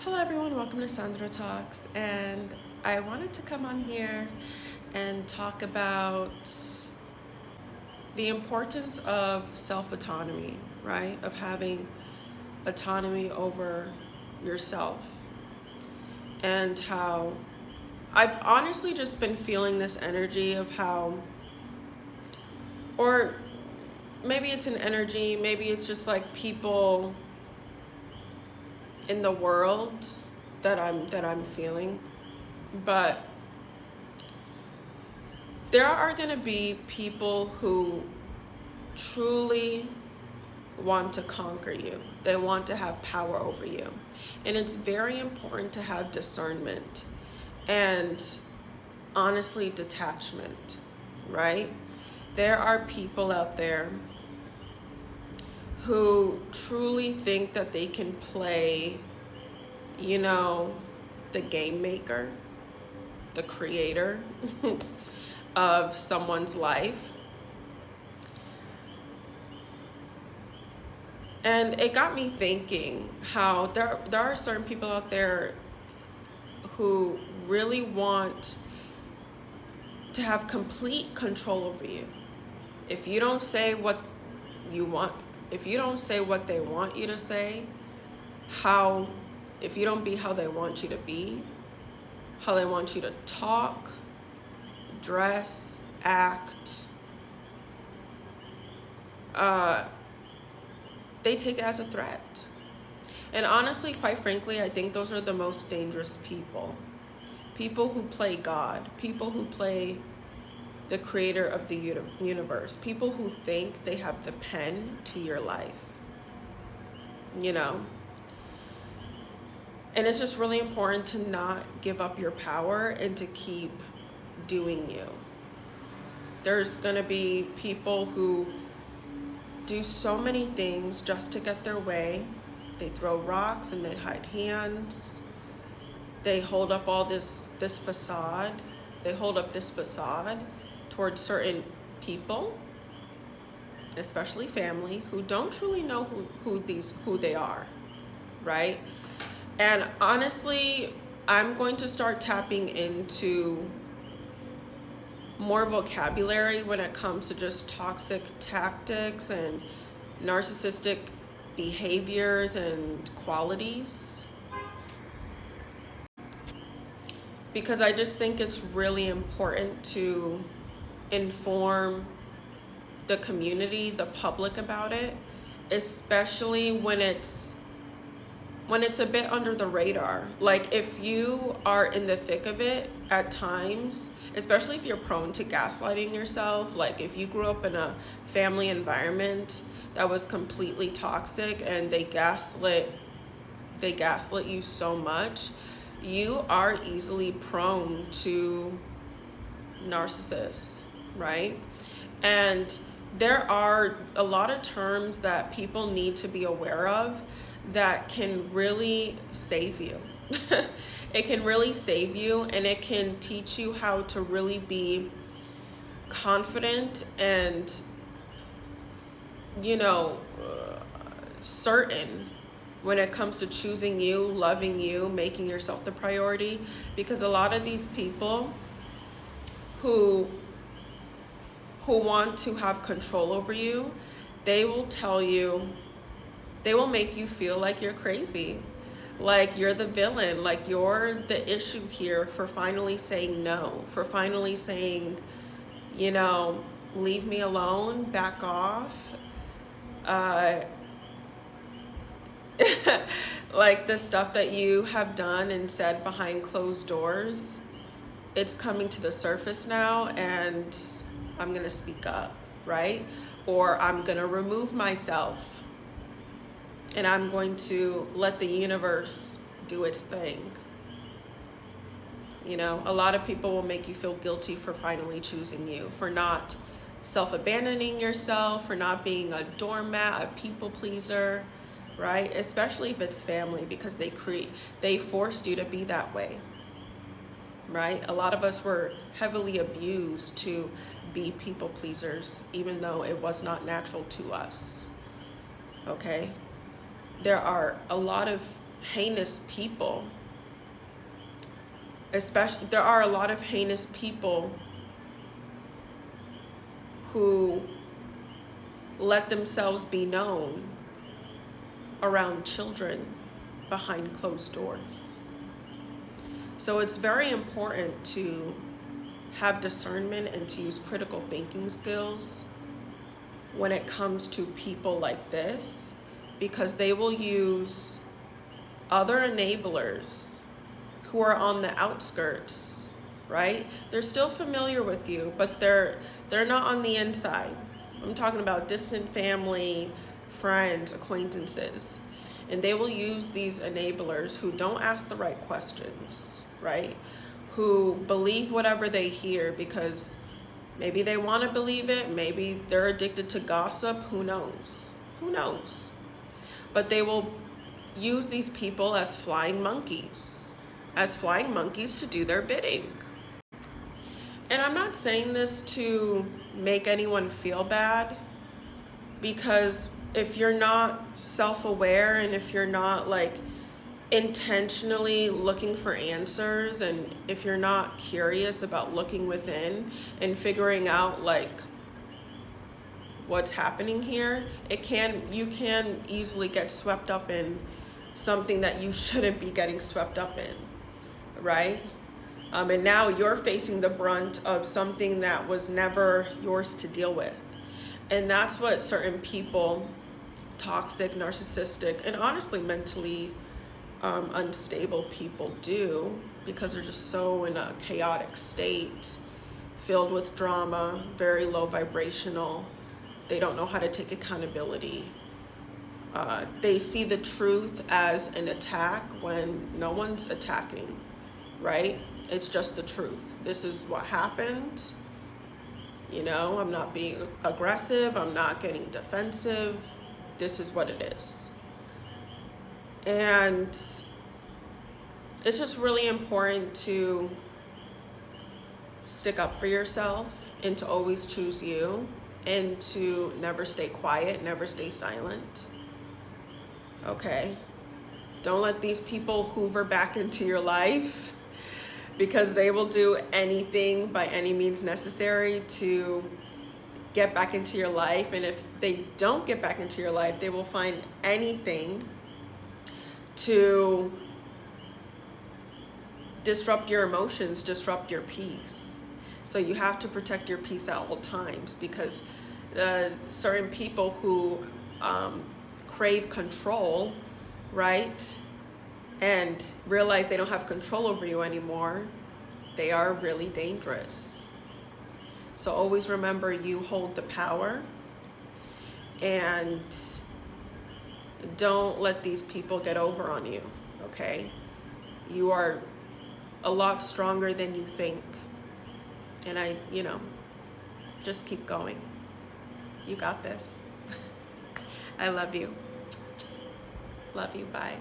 Hello everyone, welcome to Sandra Talks, and I wanted to come on here and talk about the importance of self-autonomy, right? Of having autonomy over yourself, and how I've honestly just been feeling this energy of how, or maybe it's an energy, maybe it's just like people in the world that I'm feeling, but there are going to be people who truly want to conquer you. They want to have power over you. And it's very important to have discernment and honestly detachment, right? There are people out there who truly think that they can play, the game maker, the creator of someone's life. And it got me thinking how there are certain people out there who really want to have complete control over you. If you don't say what you want, if you don't say what they want you to say, if you don't be how they want you to be, how they want you to talk, dress, act, they take it as a threat. And honestly, quite frankly, I think those are the most dangerous people. People who play God, people who play the creator of the universe, people who think they have the pen to your life, And it's just really important to not give up your power and to keep doing you. There's gonna be people who do so many things just to get their way. They throw rocks and they hide hands. They hold up all this facade. They hold up this facade towards certain people, especially family, who don't truly know who they are, right? And honestly, I'm going to start tapping into more vocabulary when it comes to just toxic tactics and narcissistic behaviors and qualities, because I just think it's really important to inform the community, the public about it, especially when it's a bit under the radar. Like if you are in the thick of it at times, especially if you're prone to gaslighting yourself, like if you grew up in a family environment that was completely toxic and they gaslit you so much, you are easily prone to narcissists, right? And there are a lot of terms that people need to be aware of that can really save you. It can really save you, and it can teach you how to really be confident and, certain when it comes to choosing you, loving you, making yourself the priority. Because a lot of these people who want to have control over you, they will make you feel like you're crazy, like you're the villain, like you're the issue here for finally saying no, for finally saying, leave me alone, back off. Like the stuff that you have done and said behind closed doors, it's coming to the surface now, and I'm gonna speak up, right? Or I'm gonna remove myself and I'm going to let the universe do its thing. A lot of people will make you feel guilty for finally choosing you, for not self-abandoning yourself, for not being a doormat, a people pleaser, right? Especially if it's family, because they forced you to be that way, right? A lot of us were heavily abused to be people pleasers, even though it was not natural to us, okay? There are a lot of heinous people. Especially, there are a lot of heinous people who let themselves be known around children behind closed doors. So it's very important to have discernment and to use critical thinking skills when it comes to people like this, because they will use other enablers who are on the outskirts, right? They're still familiar with you, but they're not on the inside. I'm talking about distant family, friends, acquaintances. And they will use these enablers who don't ask the right questions, right? Who believe whatever they hear because maybe they want to believe it, maybe they're addicted to gossip, who knows? Who knows? But they will use these people as flying monkeys to do their bidding. And I'm not saying this to make anyone feel bad, because if you're not self-aware and if you're not like intentionally looking for answers, and if you're not curious about looking within and figuring out like what's happening here, you can easily get swept up in something that you shouldn't be getting swept up in, right? And now you're facing the brunt of something that was never yours to deal with. And that's what certain people, toxic, narcissistic, and honestly mentally unstable people do, because they're just so in a chaotic state, filled with drama, very low vibrational. They don't know how to take accountability. They see the truth as an attack when no one's attacking, right? It's just the truth. This is what happened. You know, I'm not being aggressive. I'm not getting defensive. This is what it is. And it's just really important to stick up for yourself and to always choose you, and to never stay quiet, never stay silent. Okay? Don't let these people hoover back into your life, because they will do anything by any means necessary to get back into your life. And if they don't get back into your life, they will find anything to disrupt your emotions, disrupt your peace. So you have to protect your peace at all times, because certain people who crave control, right, and realize they don't have control over you anymore, they are really dangerous. So always remember, you hold the power, and don't let these people get over on you, okay? You are a lot stronger than you think. And just keep going. You got this. I love you. Love you, bye.